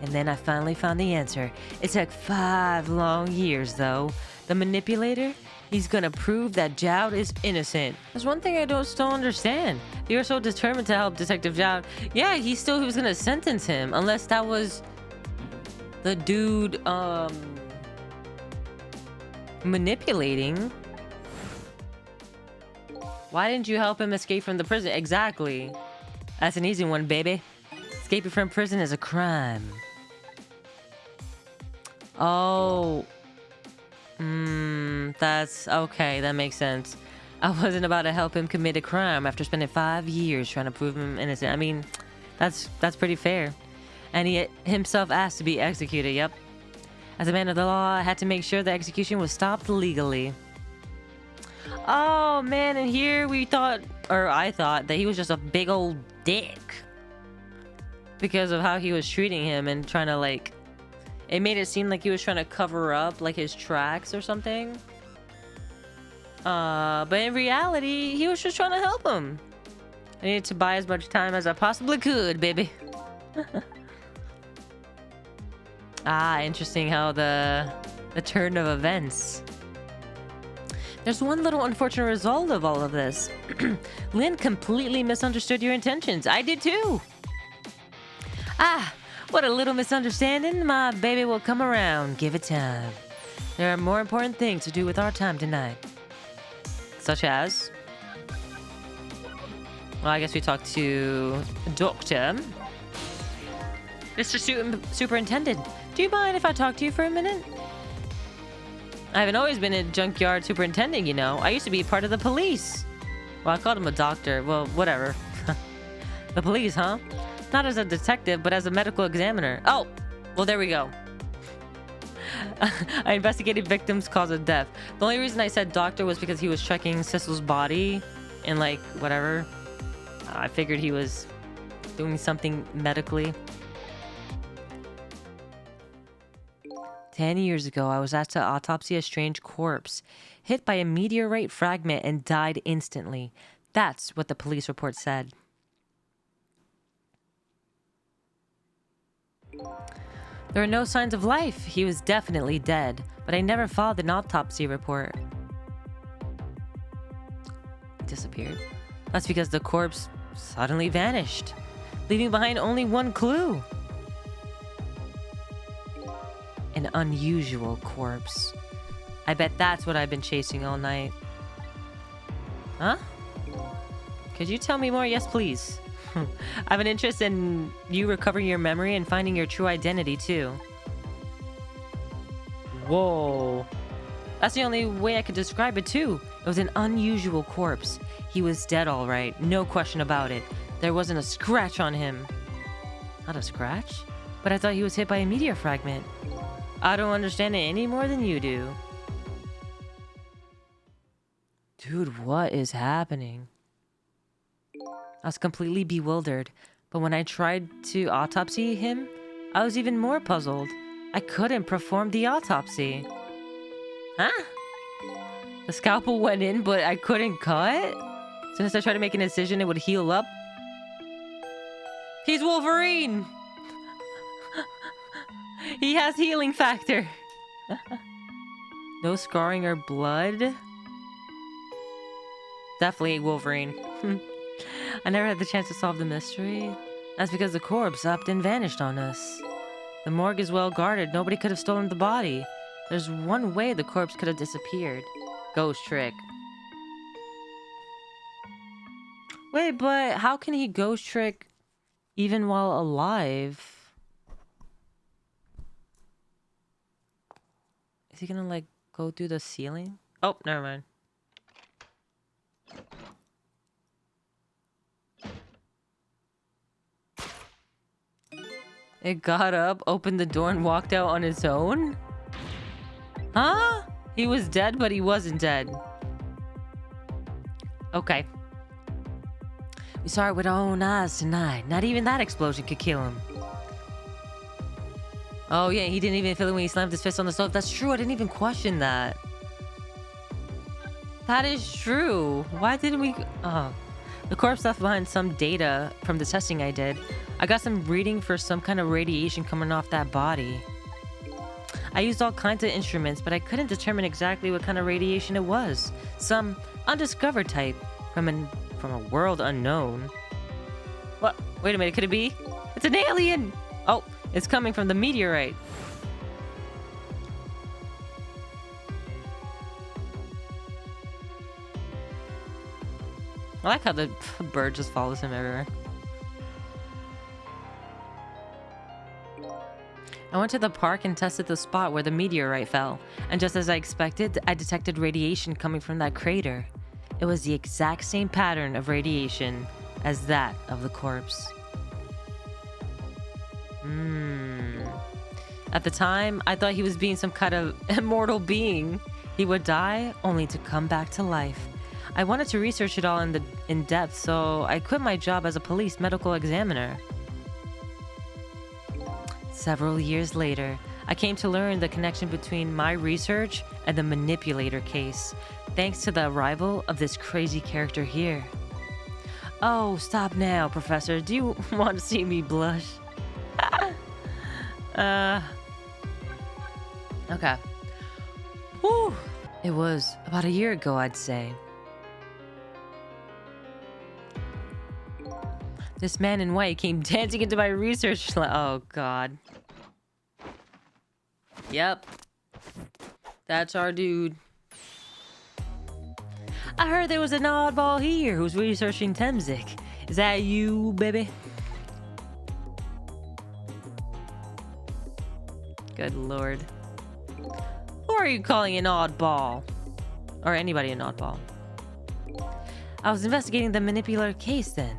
And then I finally found the answer. It took 5 long years, though. The manipulator? He's gonna prove that Jowd is innocent. There's one thing I still understand. You were so determined to help Detective Jowd. Yeah, he was gonna sentence him, unless that was the dude, manipulating. Why didn't you help him escape from the prison? Exactly. That's an easy one, baby. Escaping from prison is a crime. Oh. That's okay. That makes sense. I wasn't about to help him commit a crime after spending 5 years trying to prove him innocent. I mean, that's pretty fair. And he himself asked to be executed, yep. As a man of the law, I had to make sure the execution was stopped legally. Oh, man, and here I thought that he was just a big old dick. Because of how he was treating him and trying to, like... It made it seem like he was trying to cover up, like, his tracks or something. But in reality, he was just trying to help him. I needed to buy as much time as I possibly could, baby. Interesting how the turn of events. There's one little unfortunate result of all of this. Lynn completely misunderstood your intentions. I did too. What a little misunderstanding. My baby will come around. Give it time. There are more important things to do with our time tonight. Such as? Well, I guess we talked to Doctor. Mr. Superintendent, do you mind if I talk to you for a minute? I haven't always been a junkyard superintendent, you know. I used to be part of the police. Well, I called him a doctor. Well, whatever. The police, huh? Not as a detective, but as a medical examiner. Oh, well, there we go. I investigated victims' cause of death. The only reason I said doctor was because he was checking Cecil's body and, like, whatever. I figured he was doing something medically. 10 years ago, I was asked to autopsy a strange corpse, hit by a meteorite fragment and died instantly. That's what the police report said. There were no signs of life. He was definitely dead, but I never followed an autopsy report. He disappeared. That's because the corpse suddenly vanished, leaving behind only one clue. An unusual corpse. I bet that's what I've been chasing all night. Huh? Could you tell me more? Yes, please. I have an interest in you recovering your memory and finding your true identity, too. Whoa. That's the only way I could describe it, too. It was an unusual corpse. He was dead, all right. No question about it. There wasn't a scratch on him. Not a scratch? But I thought he was hit by a meteor fragment. I don't understand it any more than you do. Dude, what is happening? I was completely bewildered, but when I tried to autopsy him, I was even more puzzled. I couldn't perform the autopsy. Huh? The scalpel went in, but I couldn't cut? So as I tried to make an incision, it would heal up? He's Wolverine! He has healing factor. No scarring or blood? Definitely Wolverine. I never had the chance to solve the mystery. That's because the corpse upped and vanished on us. The morgue is well guarded. Nobody could have stolen the body. There's one way the corpse could have disappeared. Ghost trick. Wait, but how can he ghost trick even while alive? Is he gonna, like, go through the ceiling? Oh, never mind. It got up, opened the door, and walked out on its own? Huh? He was dead, but he wasn't dead. Okay. We saw it with our own eyes tonight. Not even that explosion could kill him. Oh, yeah, he didn't even feel it when he slammed his fist on the stove. That's true. I didn't even question that. That is true. Why didn't we... Oh. The corpse left behind some data from the testing I did. I got some reading for some kind of radiation coming off that body. I used all kinds of instruments, but I couldn't determine exactly what kind of radiation it was. Some undiscovered type from a world unknown. What? Wait a minute, could it be? It's an alien! Oh, it's coming from the meteorite. I like how the bird just follows him everywhere. I went to the park and tested the spot where the meteorite fell, and just as I expected, I detected radiation coming from that crater. It was the exact same pattern of radiation as that of the corpse. At the time, I thought he was being some kind of immortal being. He would die only to come back to life. I wanted to research it all in depth, so I quit my job as a police medical examiner. Several years later, I came to learn the connection between my research and the manipulator case, thanks to the arrival of this crazy character here. Oh, stop now, Professor. Do you want to see me blush? Okay. Whew. It was about a year ago, I'd say. This man in white came dancing into my research lab. Oh, God. Yep. That's our dude. I heard there was an oddball here who's researching Temzik. Is that you, baby? Good lord. Who are you calling an oddball? Or anybody an oddball? I was investigating the manipulator case then.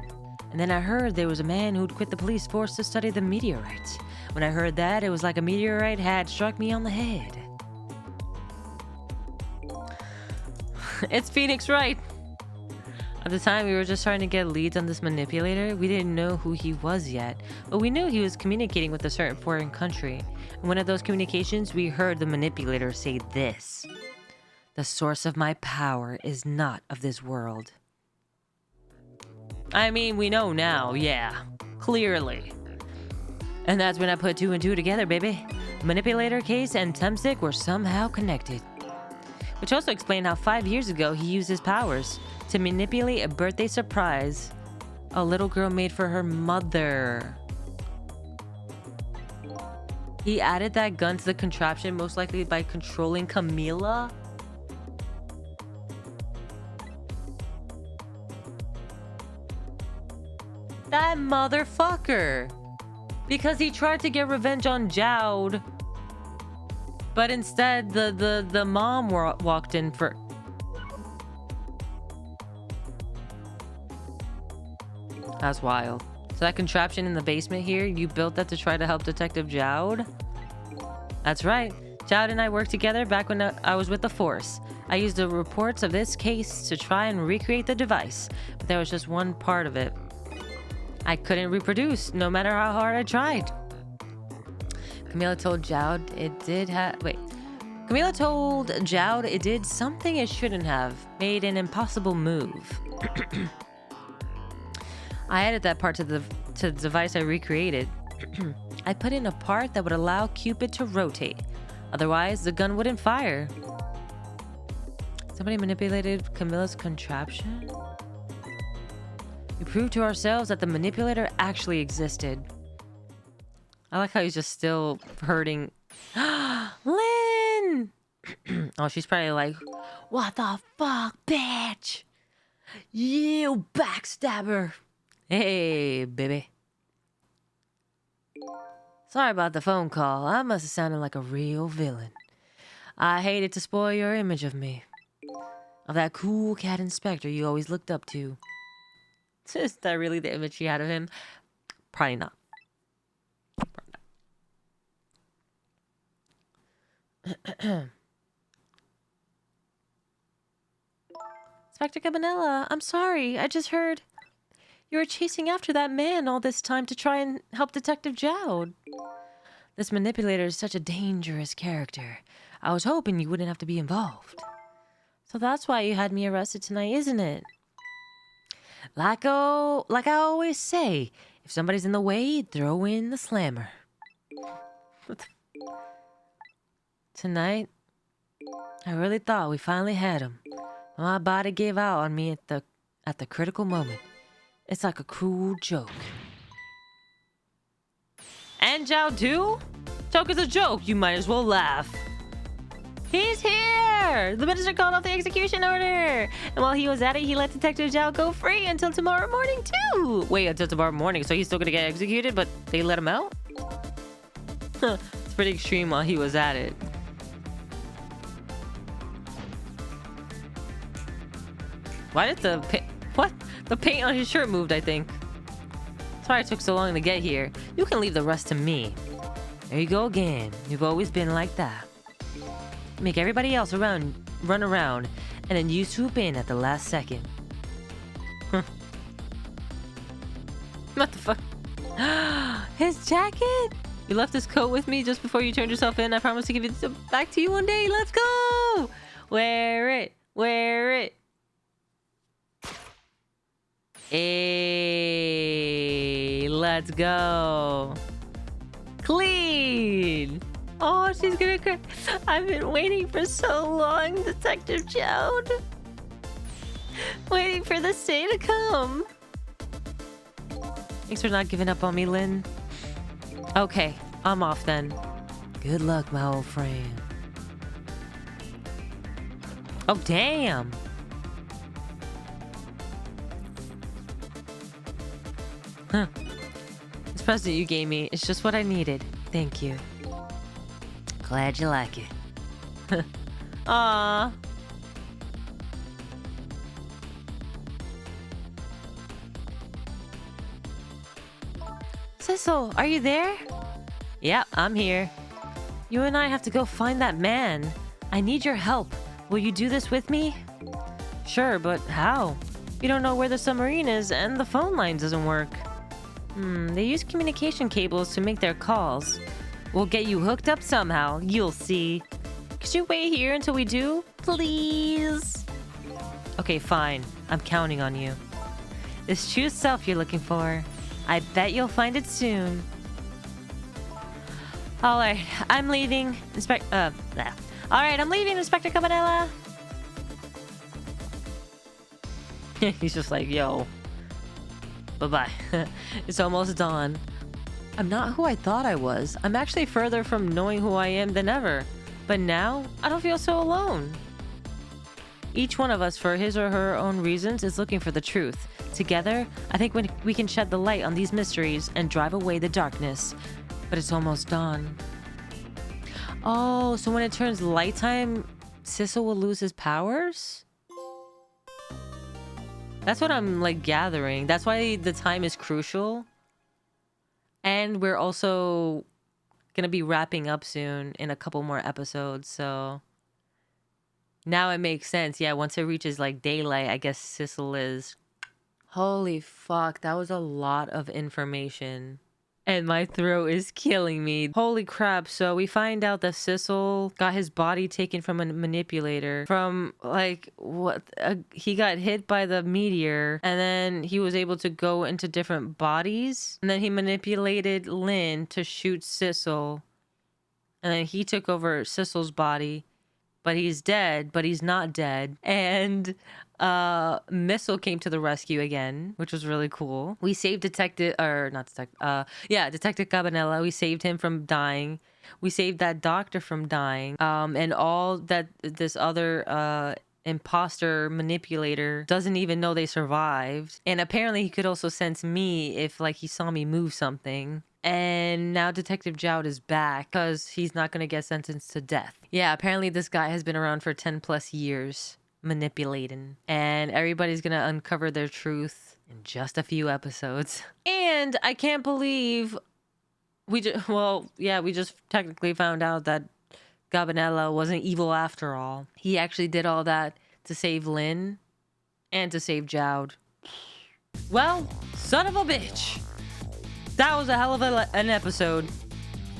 And then I heard there was a man who'd quit the police force to study the meteorites. When I heard that, it was like a meteorite had struck me on the head. It's Phoenix Wright. At the time, we were just trying to get leads on this manipulator. We didn't know who he was yet, but we knew he was communicating with a certain foreign country. In one of those communications, we heard the manipulator say this: "The source of my power is not of this world." I mean, we know now, yeah. Clearly. And that's when I put 2 and 2 together, baby. Manipulator case and Temstick were somehow connected. Which also explained how 5 years ago he used his powers to manipulate a birthday surprise a little girl made for her mother. He added that gun to the contraption, most likely by controlling Camila. That motherfucker. Because he tried to get revenge on Jowd. But instead, the mom walked in for... That's wild. So that contraption in the basement here, you built that to try to help Detective Jowd? That's right. Jowd and I worked together back when I was with the Force. I used the reports of this case to try and recreate the device, but there was just one part of it I couldn't reproduce, no matter how hard I tried. Camila told Jowd it did Camila told Jowd it did something it shouldn't have, made an impossible move. I added that part to the device I recreated. I put in a part that would allow Cupid to rotate. Otherwise, the gun wouldn't fire. Somebody manipulated Camila's contraption? We proved to ourselves that the manipulator actually existed. I like how he's just still hurting. Lynn! Oh, she's probably like, "What the fuck, bitch? You backstabber." Hey, baby. Sorry about the phone call. I must have sounded like a real villain. I hated to spoil your image of me. Of that cool cat inspector you always looked up to. Is that really the image she had of him? Probably not. Inspector Cabanella, I'm sorry. I just heard you were chasing after that man all this time to try and help Detective Jowd. This manipulator is such a dangerous character. I was hoping you wouldn't have to be involved. So that's why you had me arrested tonight, isn't it? Like I always say, if somebody's in the way, throw in the slammer. Tonight, I really thought we finally had him. My body gave out on me at the critical moment. It's like a cruel joke. And Jowd too? Joke is a joke. You might as well laugh. He's here! The minister called off the execution order. And while he was at it, he let Detective Jowd go free until tomorrow morning too. Wait, until tomorrow morning? So he's still gonna get executed, but they let him out? It's pretty extreme while he was at it. Why did the paint on his shirt moved, I think. Sorry it took so long to get here. You can leave the rest to me. There you go again. You've always been like that. Make everybody else run around, and then you swoop in at the last second. What the fuck? His jacket? You left this coat with me just before you turned yourself in. I promise to give it back to you one day. Let's go! Wear it. Wear it. Hey, let's go. Clean. Oh, she's gonna cry. I've been waiting for so long, Detective Jowd. Waiting for this day to come. Thanks for not giving up on me, Lynn. Okay, I'm off then. Good luck, my old friend. Oh, damn. Huh. This present you gave me is just what I needed. Thank you. Glad you like it. Aww. Sissel, are you there? Yeah, I'm here. You and I have to go find that man. I need your help. Will you do this with me? Sure, but how? We don't know where the submarine is and the phone line doesn't work. They use communication cables to make their calls. We'll get you hooked up somehow, you'll see. Could you wait here until we do? Please? Okay, fine. I'm counting on you. This true self you're looking for. I bet you'll find it soon. Alright, I'm leaving. Alright, I'm leaving, Inspector Cabanela. He's just like, yo. Bye-bye. It's almost dawn. I'm not who I thought I was. I'm actually further from knowing who I am than ever. But now, I don't feel so alone. Each one of us, for his or her own reasons, is looking for the truth. Together, I think we can shed the light on these mysteries and drive away the darkness. But it's almost dawn. Oh, so when it turns light time, Sissel will lose his powers? That's what I'm, like, gathering. That's why the time is crucial. And we're also gonna be wrapping up soon in a couple more episodes, so... Now it makes sense. Yeah, once it reaches, like, daylight, I guess Sissel is... Holy fuck, that was a lot of information. And my throat is killing me. Holy crap. So we find out that Sissel got his body taken from a manipulator. From, like, what? He got hit by the meteor. And then he was able to go into different bodies. And then he manipulated Lynn to shoot Sissel. And then he took over Sissel's body. But he's dead, but he's not dead. And Missile came to the rescue again, which was really cool. We saved Detective Cabanela. We saved him from dying. We saved that doctor from dying. And all that this other imposter manipulator doesn't even know they survived. And apparently he could also sense me if, like, he saw me move something. And now Detective Jowd is back because he's not going to get sentenced to death. Yeah, apparently this guy has been around for 10 plus years manipulating. And everybody's going to uncover their truth in just a few episodes. And I can't believe we just technically found out that Cabanela wasn't evil after all. He actually did all that to save Lynn and to save Jowd. Well, son of a bitch. That was a hell of an episode.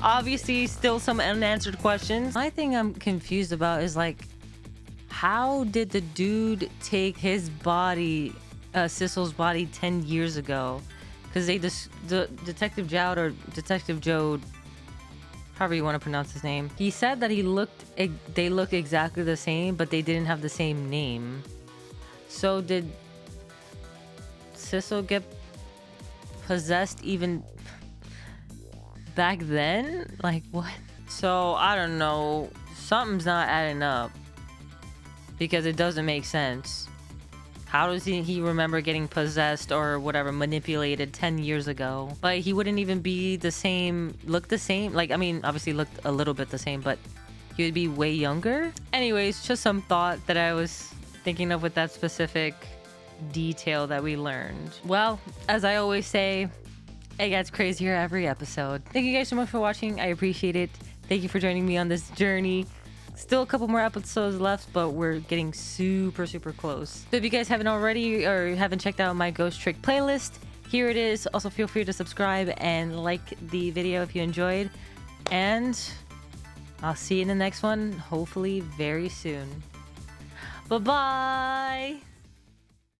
Obviously, still some unanswered questions. My thing I'm confused about is, like, how did the dude take his body, Sissel's body 10 years ago? Because the Detective Jowd or Detective Jode, however you want to pronounce his name, he said that they look exactly the same, but they didn't have the same name. So did Sissel get possessed even back then? Like, what? So I don't know, something's not adding up because it doesn't make sense. How does he remember getting possessed or whatever, manipulated 10 years ago? But he wouldn't even be the same, look the same. Like, I mean, obviously looked a little bit the same, but he would be way younger. Anyways, just some thought that I was thinking of with that specific detail that we learned. Well, as I always say, it gets crazier every episode. Thank you guys so much for watching. I appreciate it. Thank you for joining me on this journey. Still a couple more episodes left, but we're getting super close. So if you guys haven't already or haven't checked out my Ghost Trick playlist, here it is. Also, feel free to subscribe and like the video if you enjoyed. And I'll see you in the next one, hopefully very soon. Bye-bye!